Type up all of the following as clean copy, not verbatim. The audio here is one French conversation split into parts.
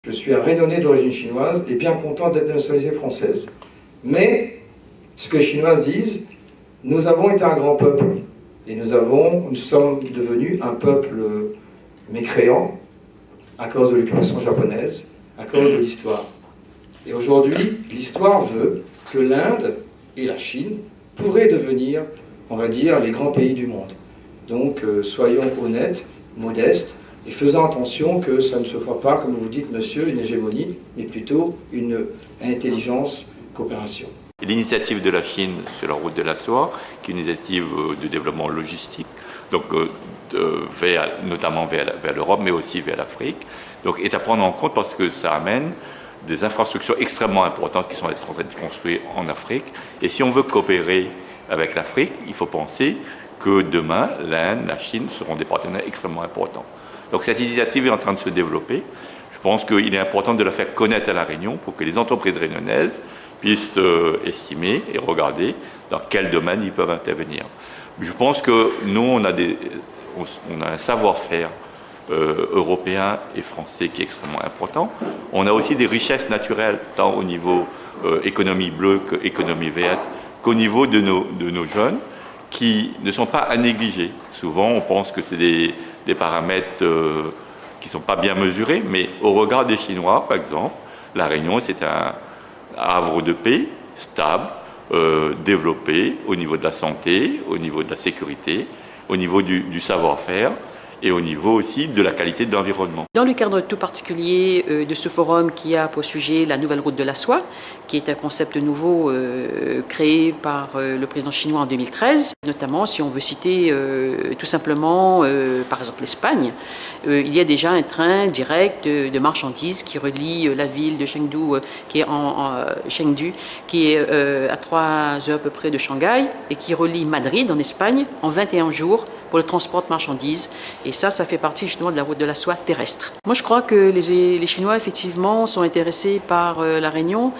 Je suis un Réunionnais d'origine chinoise et bien content d'être de nationalité française. Mais, ce que les Chinois disent, nous avons été un grand peuple et nous sommes devenus un peuple mécréant à cause de l'occupation japonaise, à cause de l'histoire. Et aujourd'hui, l'histoire veut que l'Inde et la Chine pourraient devenir, on va dire, les grands pays du monde. Donc, soyons honnêtes, modestes, et faisant attention que ça ne se fera pas, comme vous dites, monsieur, une hégémonie, mais plutôt une intelligence, coopération. L'initiative de la Chine sur la route de la soie, qui est une initiative de développement logistique, donc notamment vers l'Europe, mais aussi vers l'Afrique, donc est à prendre en compte parce que ça amène des infrastructures extrêmement importantes qui sont en train de construire en Afrique. Et si on veut coopérer avec l'Afrique, il faut penser que demain, l'Inde, la Chine seront des partenaires extrêmement importants. Donc cette initiative est en train de se développer. Je pense qu'il est important de la faire connaître à La Réunion pour que les entreprises réunionnaises puissent estimer et regarder dans quel domaine ils peuvent intervenir. Je pense que nous, on a un savoir-faire européen et français qui est extrêmement important. On a aussi des richesses naturelles, tant au niveau économie bleue qu'économie verte, qu'au niveau de nos jeunes, qui ne sont pas à négliger. Souvent, on pense que c'est des paramètres qui ne sont pas bien mesurés, mais au regard des Chinois, par exemple, La Réunion, c'est un havre de paix, stable, développé au niveau de la santé, au niveau de la sécurité, au niveau du savoir-faire et au niveau aussi de la qualité de l'environnement. Dans le cadre tout particulier de ce forum qui a pour sujet la nouvelle route de la soie, qui est un concept nouveau créé par le président chinois en 2013, notamment si on veut citer tout simplement par exemple l'Espagne, il y a déjà un train direct de marchandises qui relie la ville de Chengdu, qui est Chengdu, qui est à 3 heures à peu près de Shanghai et qui relie Madrid en Espagne en 21 jours pour le transport de marchandises. Et ça fait partie justement de la route de la soie terrestre. Moi, je crois que les Chinois, effectivement, sont intéressés par La Réunion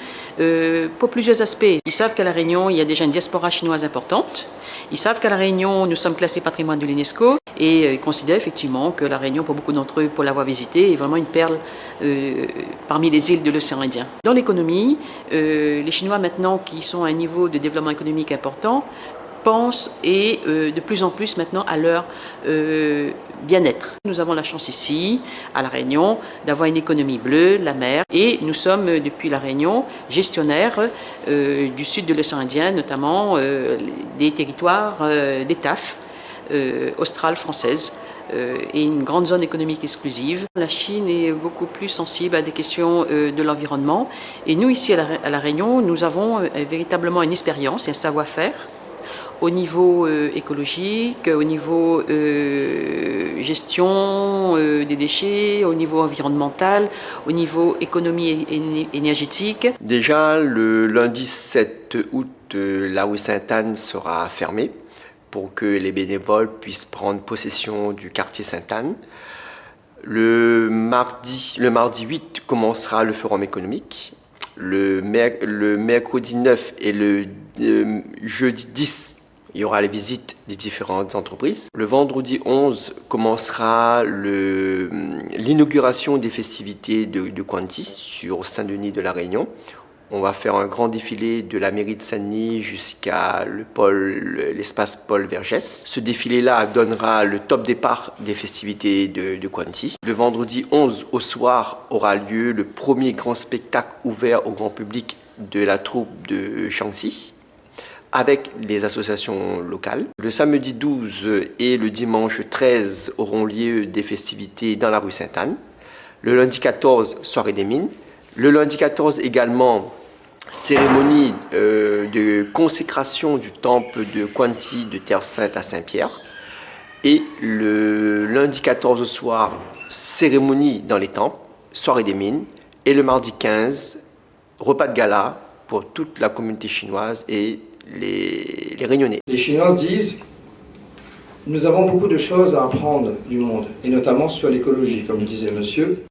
pour plusieurs aspects. Ils savent qu'à La Réunion, il y a déjà une diaspora chinoise importante. Ils savent qu'à La Réunion, nous sommes classés patrimoine de l'UNESCO. Et ils considèrent effectivement que La Réunion, pour beaucoup d'entre eux, pour l'avoir visité, est vraiment une perle parmi les îles de l'océan Indien. Dans l'économie, les Chinois, maintenant, qui sont à un niveau de développement économique important, pensent et de plus en plus maintenant à leur bien-être. Nous avons la chance ici, à La Réunion, d'avoir une économie bleue, la mer, et nous sommes depuis La Réunion gestionnaires du sud de l'océan Indien, notamment des territoires des TAF australes, françaises, et une grande zone économique exclusive. La Chine est beaucoup plus sensible à des questions de l'environnement, et nous ici à La Réunion, nous avons véritablement une expérience et un savoir-faire au niveau écologique, au niveau gestion des déchets, au niveau environnemental, au niveau économie énergétique. Déjà, le lundi 7 août, la rue Sainte-Anne sera fermée pour que les bénévoles puissent prendre possession du quartier Sainte-Anne. Le mardi 8 commencera le forum économique. Le mercredi 9 et le jeudi 10, il y aura les visites des différentes entreprises. Le vendredi 11 commencera l'inauguration des festivités de Kwanti sur Saint-Denis de La Réunion. On va faire un grand défilé de la mairie de Saint-Denis jusqu'à l'espace Paul Vergès. Ce défilé-là donnera le top départ des festivités de Kwanti. Le vendredi 11 au soir aura lieu le premier grand spectacle ouvert au grand public de la troupe de Shaanxi, avec les associations locales. Le samedi 12 et le dimanche 13 auront lieu des festivités dans la rue Sainte-Anne. Le lundi 14, soirée des mines. Le lundi 14 également, cérémonie de consécration du temple de Kwanti de Terre Sainte à Saint-Pierre. Et le lundi 14 soir, cérémonie dans les temples, soirée des mines. Et le mardi 15, repas de gala pour toute la communauté chinoise et les Réunionnais. Les Chinois disent « Nous avons beaucoup de choses à apprendre du monde, et notamment sur l'écologie, comme le disait monsieur.